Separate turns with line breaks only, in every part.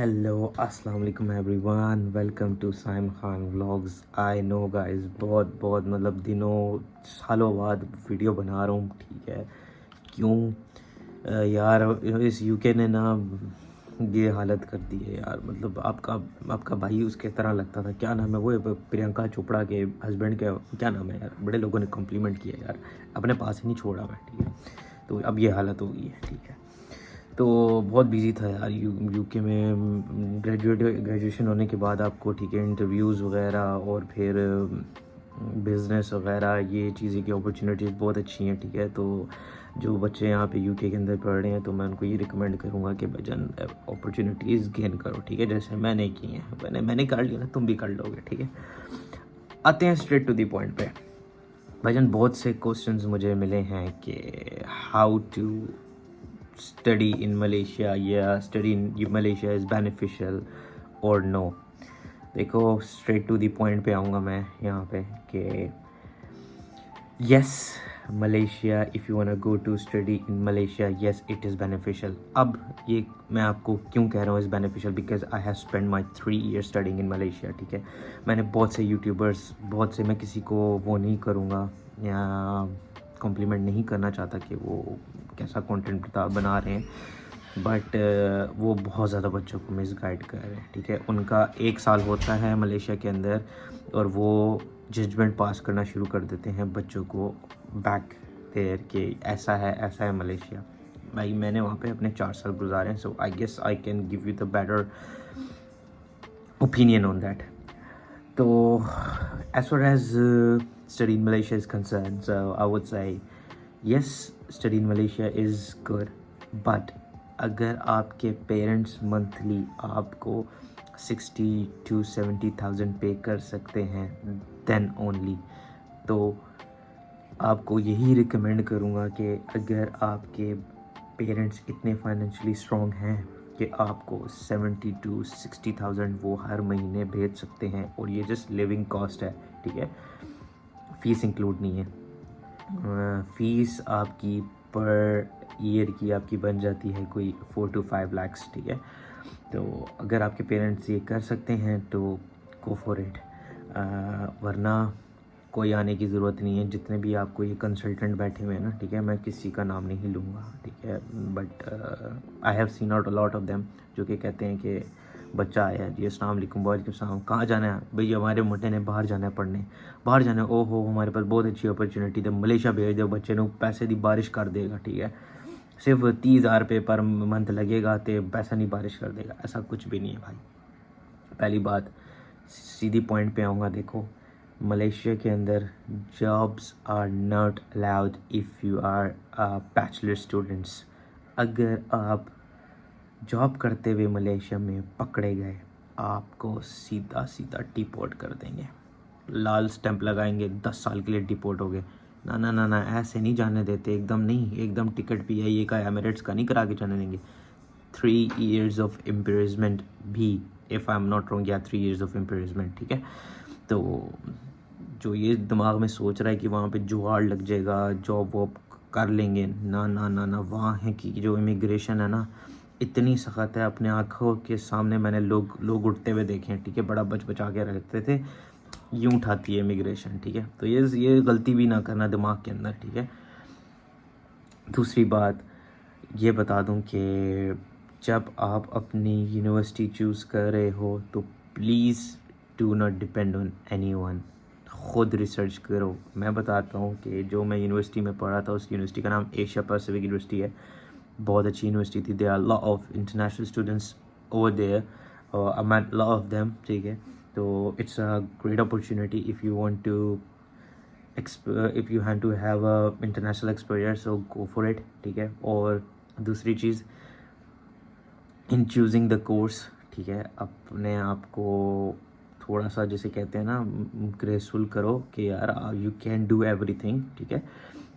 Hello अस्सलाम वालेकुम everyone, welcome to Saim Khan vlogs. I know guys, बहुत मतलब दिनों सालों बाद वीडियो बना रहा हूँ। ठीक है, क्यों यार, इस यूके ने ना ये हालत कर दी है यार। मतलब आपका भाई उसके तरह लगता था। क्या नाम है वो, प्रियंका चोपड़ा के हस्बैंड के, क्या नाम है यार, बड़े लोगों ने कम्प्लीमेंट किया यार, अपने पास ही नहीं छोड़ा मैं। ठीक है, तो अब ये हालत हो गई है। ठीक है, तो बहुत बिजी था यार यूके में। ग्रेजुएशन होने के बाद आपको, ठीक है, इंटरव्यूज़ वगैरह और फिर बिज़नेस वगैरह, ये चीज़ें की अपॉर्चुनिटीज़ बहुत अच्छी हैं। ठीक है, तो जो बच्चे यहाँ पे यूके के अंदर पढ़ रहे हैं, तो मैं उनको ये रिकमेंड करूँगा कि भाईजान अपॉर्चुनिटीज़ गेन करो। ठीक है, जैसे मैंने की हैं, मैंने कर लिया ना, तुम भी कर लोगे। ठीक है, आते हैं स्ट्रेट टू द पॉइंट पे। भाईजान बहुत से क्वेश्चंस मुझे मिले हैं कि how to study in Malaysia, yeah, study in Malaysia is beneficial or no। देखो, स्ट्रेट टू द पॉइंट पे आऊँगा मैं यहाँ पे कि yes, Malaysia, if you want go to study in Malaysia, yes it is beneficial. अब ये मैं आपको क्यों कह रहा हूँ is beneficial, because I have spend my 3 years studying in Malaysia. ठीक है, मैंने बहुत से यूट्यूबर्स, बहुत से, मैं किसी को वो नहीं करूँगा या कॉम्प्लीमेंट नहीं करना चाहता कि वो कैसा कंटेंट बना रहे हैं, बट वो बहुत ज़्यादा बच्चों को मिसगाइड कर रहे हैं। ठीक है, उनका 1 साल होता है मलेशिया के अंदर और वो जजमेंट पास करना शुरू कर देते हैं बच्चों को बैक देयर कि ऐसा है मलेशिया। भाई मैंने वहाँ पे अपने 4 साल गुजारे हैं, so I guess I can give you the better opinion on that. तो as far as study in Malaysia is concerned, so I would say yes, study in Malaysia is good, but अगर आपके parents monthly आपको 60 to 70,000 पे कर सकते हैं, then only, तो आपको यही रिकमेंड करूँगा कि अगर आपके पेरेंट्स इतने फाइनेंशियली स्ट्रॉन्ग हैं कि आपको 70 to 60,000 वो हर महीने भेज सकते हैं, और ये जस्ट लिविंग कॉस्ट है। ठीक है, फ़ीस इंक्लूड नहीं है। फ़ीस आपकी पर ईयर की आपकी बन जाती है कोई 4 to 5 lakhs। ठीक है, तो अगर आपके पेरेंट्स ये कर सकते हैं तो गो फॉर इट, वरना कोई आने की ज़रूरत नहीं है। जितने भी आपको ये कंसल्टेंट बैठे हुए हैं ना, ठीक है, मैं किसी का नाम नहीं लूँगा। ठीक है, but I have seen out a lot of them जो कि कहते हैं कि बच्चा आया है जी, अस्सलाम वालेकुम, वालेकुम सलाम, कहाँ जाना है भई, हमारे मोटे ने बाहर जाना है पढ़ने, बाहर जाना है, ओहो हमारे पास बहुत अच्छी अपॉर्चुनिटी है, मलेशिया भेज दो बच्चे ने, पैसे की बारिश कर देगा। ठीक है, सिर्फ 30,000 रुपये पर मंथ लगेगा तो पैसा नहीं बारिश कर देगा, ऐसा कुछ भी नहीं है भाई। पहली बात, सीधी पॉइंट पे आऊँगा। देखो, मलेशिया के अंदर jobs are not allowed if you are bachelor students. अगर आप जॉब करते हुए मलेशिया में पकड़े गए, आपको सीधा सीधा डिपोर्ट कर देंगे, लाल स्टैंप लगाएंगे, 10 साल के लिए डिपोर्ट हो गए। ना ना ना ना, ऐसे नहीं जाने देते, एकदम नहीं, एकदम टिकट PIA का एमिरेट्स का नहीं करा के जाने देंगे। 3 years ऑफ इम्प्रिजमेंट भी, if I am not wrong, या 3 years ऑफ इम्प्रिजमेंट। ठीक है, तो जो ये दिमाग में सोच रहा है कि वहाँ पे जुगाड़ लग जाएगा, जॉब वॉब कर लेंगे, ना ना ना ना, वहाँ है कि जो इमिग्रेशन है ना, इतनी सख्त है। अपने आँखों के सामने मैंने लोग उठते हुए देखे हैं। ठीक है, बड़ा बचा के रखते थे, यूँ उठाती है इमिग्रेशन। ठीक है, तो ये गलती भी ना करना दिमाग के अंदर। ठीक है, दूसरी बात ये बता दूं कि जब आप अपनी यूनिवर्सिटी चूज़ कर रहे हो तो please do not depend on anyone, ख़ुद रिसर्च करो। मैं बताता हूँ कि जो मैं यूनिवर्सिटी में पढ़ा था, उस यूनिवर्सिटी का नाम एशिया पैसिफिक यूनिवर्सिटी है, बहुत अच्छी यूनिवर्सिटी थी। There are lot of international students over there, I met lot of them. ठीक है, तो it's a great opportunity if you want to if you want to have a international exposure, so go for it। ठीक है, और दूसरी चीज़, इन choosing the course, ठीक है, अपने आप को थोड़ा सा, जैसे कहते हैं ना, ग्रेसफुल करो कि यार यू कैन डू एवरीथिंग। ठीक है,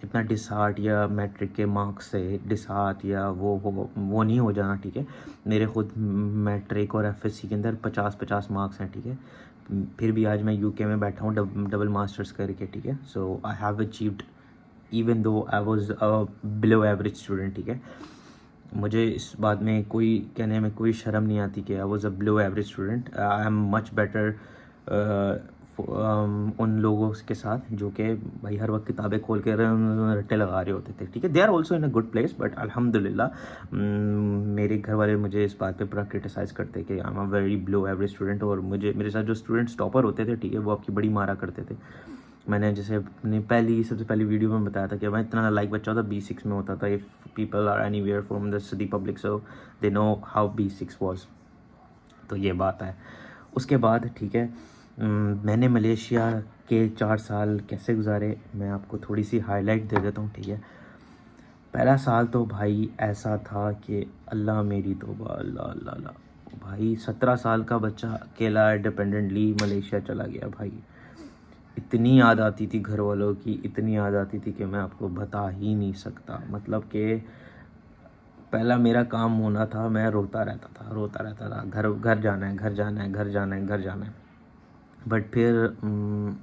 इतना डिसहार्ट या मैट्रिक के मार्क्स से डिसहार्ट या वो नहीं हो जाना। ठीक है, मेरे खुद मैट्रिक और FSC के अंदर 50-50 मार्क्स हैं। ठीक है, फिर भी आज मैं UK में बैठा हूँ डबल मास्टर्स करके। ठीक है, so I have achieved even though I was below average student. ठीक है, मुझे इस बात में कोई कहने में कोई शर्म नहीं आती कि I was a below average student. I am much better उन लोगों के साथ जो कि भाई हर वक्त किताबें खोल के रट्टे लगा रहे होते थे, ठीक है। They are also in a good place, but अल्हम्दुलिल्लाह मेरे घर वाले मुझे इस बात पे पूरा क्रिटिसाइज़ करते कि I am a very below average student. और मुझे मेरे साथ जो स्टूडेंट्स टॉपर होते थे, ठीक है, वो आपकी बड़ी मारा करते थे। मैंने जैसे अपनी सबसे पहली वीडियो में बताया था कि मैं इतना लाइक बच्चा था, B6 में होता था। If people are anywhere from the city public, so they know how B6 was. तो ये बात है। उसके बाद ठीक है, मैंने मलेशिया के 4 साल कैसे गुजारे, मैं आपको थोड़ी सी हाईलाइट दे देता हूँ, ठीक है। पहला साल तो भाई ऐसा था कि अल्लाह मेरी तौबा, अल्लाह अल्लाह अल्लाह। भाई 17 साल का बच्चा अकेला इंडिपेंडेंटली मलेशिया चला गया भाई। इतनी याद आती थी घर वालों की, इतनी याद आती थी कि मैं आपको बता ही नहीं सकता। मतलब कि पहला मेरा काम होना था, मैं रोता रहता था, घर घर जाना है, घर जाना है, घर जाना है, घर जाना है। बट फिर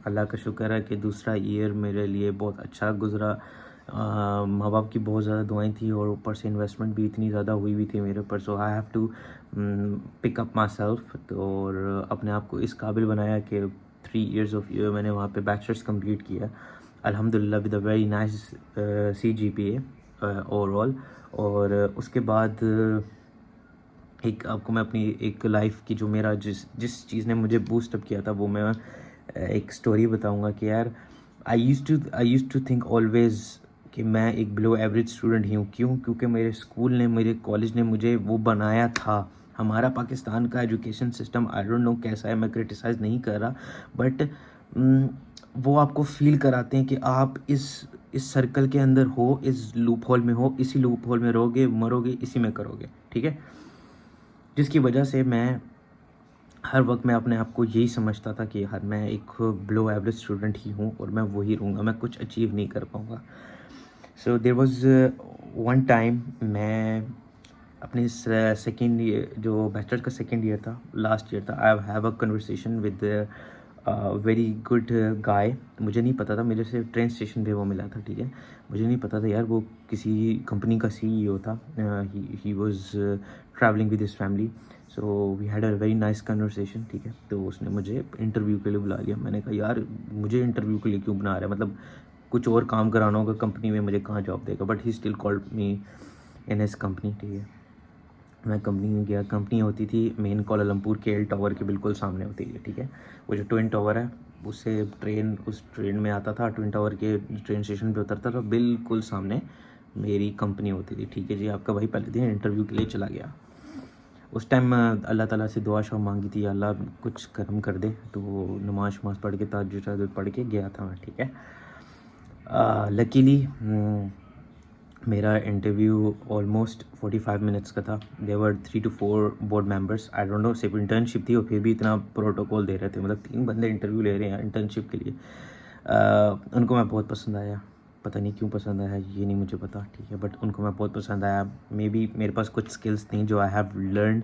अल्लाह का शुक्र है कि दूसरा ईयर मेरे लिए बहुत अच्छा गुज़रा। माँ बाप की बहुत ज़्यादा दुआएं थी और ऊपर से इन्वेस्टमेंट भी इतनी ज़्यादा हुई हुई थी मेरे ऊपर। So I have to pick up myself. तो और अपने आप को इस काबिल बनाया कि 3 ईयर्स ऑफ ईयर मैंने वहाँ पे बैचलर्स कंप्लीट किया अल्हम्दुलिल्लाह with a very nice CGPA overall. और उसके बाद एक आपको मैं अपनी एक लाइफ की जो मेरा जिस चीज़ ने मुझे बूस्ट अप किया था वो मैं एक स्टोरी बताऊंगा कि यार आई यूज़ टू थिंक ऑलवेज़ कि मैं एक बिलो एवरेज स्टूडेंट ही हूँ। क्यों? क्योंकि मेरे स्कूल ने, मेरे कॉलेज ने मुझे वो बनाया था। हमारा पाकिस्तान का education system I don't know कैसा है, मैं क्रिटिसाइज़ नहीं कर रहा, बट वो आपको फील कराते हैं कि आप इस सर्कल के अंदर हो, इस लूप होल में हो, इसी लूप होल में रहोगे, मरोगे, इसी में करोगे, ठीक है। जिसकी वजह से मैं हर वक्त मैं अपने आप को यही समझता था कि यार मैं एक बिलो एवरेज स्टूडेंट ही हूँ और मैं वही रहूँगा, मैं कुछ अचीव नहीं कर पाऊँगा। So there was one time, मैं अपने सेकेंड ईयर जो बैचलर का सेकेंड ईयर था, लास्ट ईयर था, I have a conversation with very good guy. मुझे नहीं पता था, मेरे से ट्रेन स्टेशन पे वो मिला था, ठीक है। मुझे नहीं पता था यार वो किसी कंपनी का CEO था। He was travelling with his family. So we had a very nice conversation, ठीक है। तो उसने मुझे इंटरव्यू के लिए बुला लिया। मैंने कहा यार मुझे इंटरव्यू के लिए क्यों बुला रहा है, मतलब कुछ और काम कराना होगा कंपनी में, मुझे कहाँ जॉब देगा। But he still called me in his company, ठीक है। मैं कंपनी में गया। कंपनी होती थी मेन कोलालमपुर KL टावर के बिल्कुल सामने होती है, ठीक है। वो जो ट्विन टावर है उससे उस ट्रेन में आता था, ट्विन टावर के ट्रेन स्टेशन पे उतरता था, बिल्कुल सामने मेरी कंपनी होती थी, ठीक है जी। आपका भाई पहले दिन इंटरव्यू के लिए चला गया। उस टाइम अल्लाह ताला से दुआ शुआ मांगी थी, अल्लाह कुछ कर्म कर दे। तो नमाज पढ़ के तहज्जुद पढ़ के गया था, ठीक है। लकीली मेरा इंटरव्यू ऑलमोस्ट 45 मिनट्स का था। देवर 3 to 4 board members, I don't know, सिर्फ इंटर्नशिप थी और फिर भी इतना प्रोटोकॉल दे रहे थे, मतलब 3 बंदे इंटरव्यू ले रहे हैं इंटर्नशिप के लिए। उनको मैं बहुत पसंद आया, पता नहीं क्यों पसंद आया, ये नहीं मुझे पता, ठीक है। बट उनको मैं बहुत पसंद आया। मे बी मेरे पास कुछ स्किल्स थी जो आई हैव लर्न,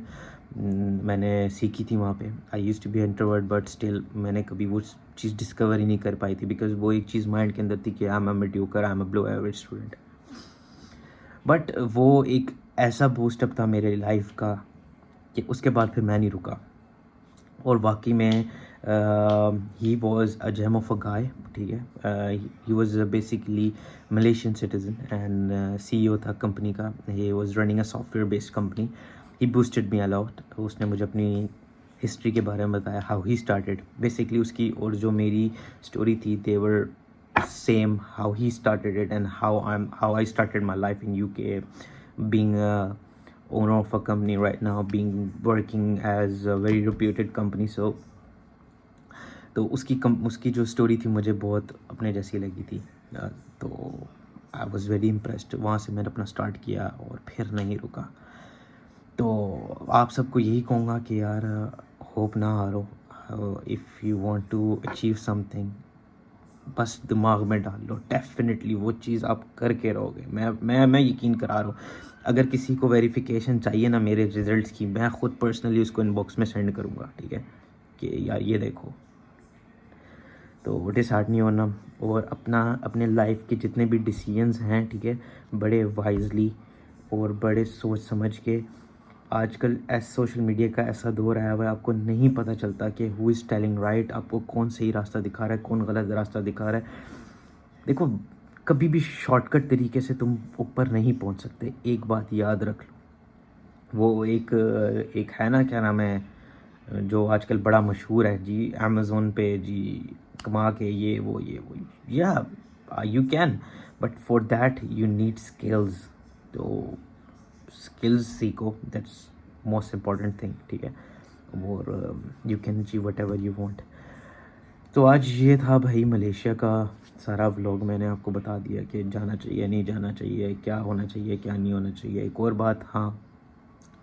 मैंने सीखी थी वहाँ पे। I use to be introvert but still मैंने कभी वो चीज़ डिस्कवर ही नहीं कर पाई थी, बिकॉज वो एक चीज़ माइंड के अंदर थी कि I am a mediocre, I am a below average student. But वो एक ऐसा बूस्टअप था मेरे लाइफ का कि उसके बाद फिर मैं नहीं रुका। और वाकई में he was a gem of a guy, ठीक है। He was basically Malaysian citizen and CEO था कंपनी का। He was running a software based company. He boosted me a lot. उसने मुझे अपनी हिस्ट्री के बारे में बताया, हाउ ही स्टार्टेड बेसिकली उसकी, और जो मेरी स्टोरी थी देवर same, how he started it and how I started my life in UK, being a owner of a company right now, being working as a very reputed company. So तो उसकी जो story थी मुझे बहुत अपने जैसी लगी थी। तो आई वॉज वेरी इम्प्रेस्ड। वहाँ से मैंने अपना स्टार्ट किया और फिर नहीं रुका। तो आप सबको यही कहूँगा कि यार होप ना हारो। If you want to achieve something, बस दिमाग में डाल लो, डेफिनेटली वो चीज़ आप करके रहोगे। मैं यकीन करा रहा हूँ। अगर किसी को वेरिफिकेशन चाहिए ना मेरे रिजल्ट्स की, मैं ख़ुद पर्सनली उसको इनबॉक्स में सेंड करूँगा, ठीक है, कि यार ये देखो। तो डिसहार्ट नहीं होना और अपने लाइफ के जितने भी डिसीजंस हैं, ठीक है, बड़े वाइजली और बड़े सोच समझ के। आजकल सोशल मीडिया का ऐसा दौर आया हुआ है, आपको नहीं पता चलता कि हु इज़ टेलिंग राइट, आपको कौन सही रास्ता दिखा रहा है, कौन गलत रास्ता दिखा रहा है। देखो, कभी भी शॉर्टकट तरीके से तुम ऊपर नहीं पहुंच सकते, एक बात याद रख लो। वो एक है ना, क्या नाम है, जो आजकल बड़ा मशहूर है जी, अमेज़ोन पे जी, कमा के ये वो या you can, but for that you need skills. तो स्किल्स सीखो, दैट्स मोस्ट इम्पॉर्टेंट थिंग, ठीक है। और you can achieve what ever you want. तो आज ये था भाई मलेशिया का सारा व्लॉग। मैंने आपको बता दिया कि जाना चाहिए नहीं जाना चाहिए, क्या होना चाहिए क्या नहीं होना चाहिए। एक और बात, हाँ,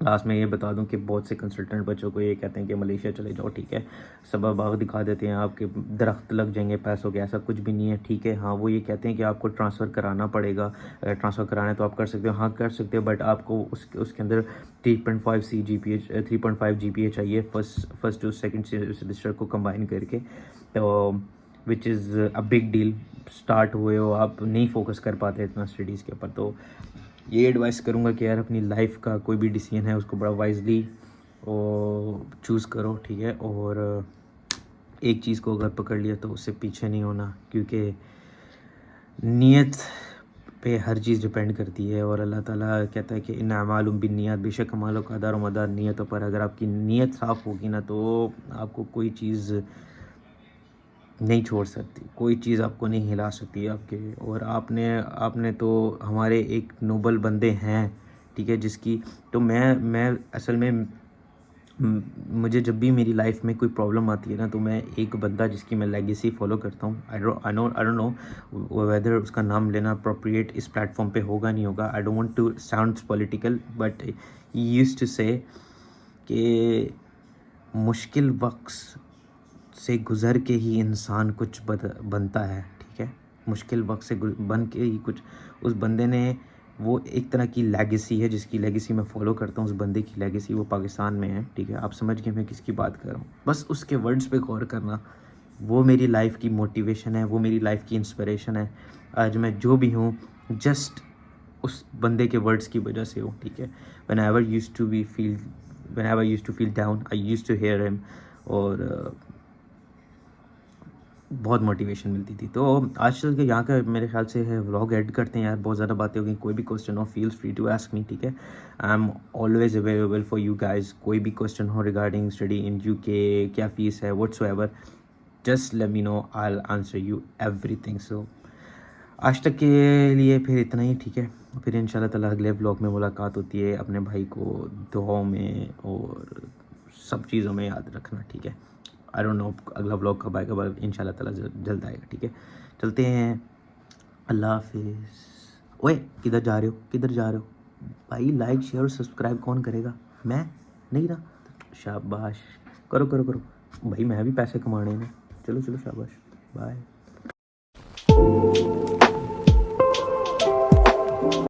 लास्ट में ये बता दूं कि बहुत से कंसल्टेंट बच्चों को ये कहते हैं कि मलेशिया चले जाओ, ठीक है, सबा बाग दिखा देते हैं, आपके दरख्त लग जाएंगे पैसों के, ऐसा कुछ भी नहीं है, ठीक है। हाँ, वो ये कहते हैं कि आपको ट्रांसफ़र कराना पड़ेगा, ट्रांसफ़र कराना तो आप कर सकते हो, हाँ कर सकते हो, बट आपको उसके अंदर 3.5 CGPA 3.5 GPA चाहिए फर्स्ट और सेकेंड सेमेस्टर को कंबाइन करके। तो which is a big deal. Start हुए हो आप, नहीं फोकस कर पाते इतना स्टडीज़ के ऊपर। तो ये एडवाइस करूँगा कि यार अपनी लाइफ का कोई भी डिसीजन है उसको बड़ा वाइजली और चूज़ करो, ठीक है। और एक चीज़ को अगर पकड़ लिया तो उससे पीछे नहीं होना, क्योंकि नीयत पे हर चीज़ डिपेंड करती है। और अल्लाह ताला कहता है कि इन अमालुम बिन्नियात, बेशक अमालों का दार मदार नीयतों पर। अगर आपकी नीयत साफ़ होगी ना तो आपको कोई चीज़ नहीं छोड़ सकती, कोई चीज़ आपको नहीं हिला सकती आपके। और आपने तो हमारे एक नोबल बंदे हैं, ठीक है, जिसकी तो मैं असल में मुझे जब भी मेरी लाइफ में कोई प्रॉब्लम आती है ना, तो मैं एक बंदा जिसकी मैं लेगेसी फॉलो करता हूँ। आई डोंट नो वेदर उसका नाम लेना अप्रोप्रिएट इस प्लेटफॉर्म पे होगा नहीं होगा। I don't want to sound political, but he used to say कि मुश्किल वक्त से गुज़र के ही इंसान कुछ बनता है, ठीक है। मुश्किल वक्त से बन के ही कुछ, उस बंदे ने, वो एक तरह की लेगेसी है जिसकी लेगेसी मैं फॉलो करता हूँ। उस बंदे की लेगेसी वो पाकिस्तान में है, ठीक है। आप समझ गए मैं किसकी बात कर रहा हूँ। बस उसके वर्ड्स पे गौर करना, वो मेरी लाइफ की मोटिवेशन है, वो मेरी लाइफ की इंस्पिरेशन है। आज मैं जो भी हूँ जस्ट उस बंदे के वर्ड्स की वजह से हूँ, ठीक है। Whenever used to feel down, I used to hear him, और बहुत मोटिवेशन मिलती थी। तो आज चल के यहाँ का मेरे ख्याल से है व्लॉग एड करते हैं यार, बहुत ज़्यादा बातें हो गई। कोई भी क्वेश्चन हो, feel free to ask me, ठीक है। I am always available for you guys. कोई भी क्वेश्चन हो रिगार्डिंग स्टडी इन UK, क्या फ़ीस है, whatsoever, just let me know, I will answer you everything. So आज तक के लिए फिर इतना ही, ठीक है। फिर इंशाल्लाह ताला अगले व्लॉग में मुलाकात होती है। अपने भाई को दुआओं में और सब चीज़ों में याद रखना, ठीक है। आई डोंट नो अगला व्लॉग कब आएगा, बट इंशाल्लाह ताला जल्द आएगा, ठीक है। चलते हैं, अल्लाह हाफिज़। ओए किधर जा रहे हो, किधर जा रहे हो भाई? लाइक शेयर और सब्सक्राइब कौन करेगा? मैं नहीं ना? शाबाश, करो करो करो भाई, मैं भी पैसे कमाने हैं ना। चलो चलो, शाबाश, बाय।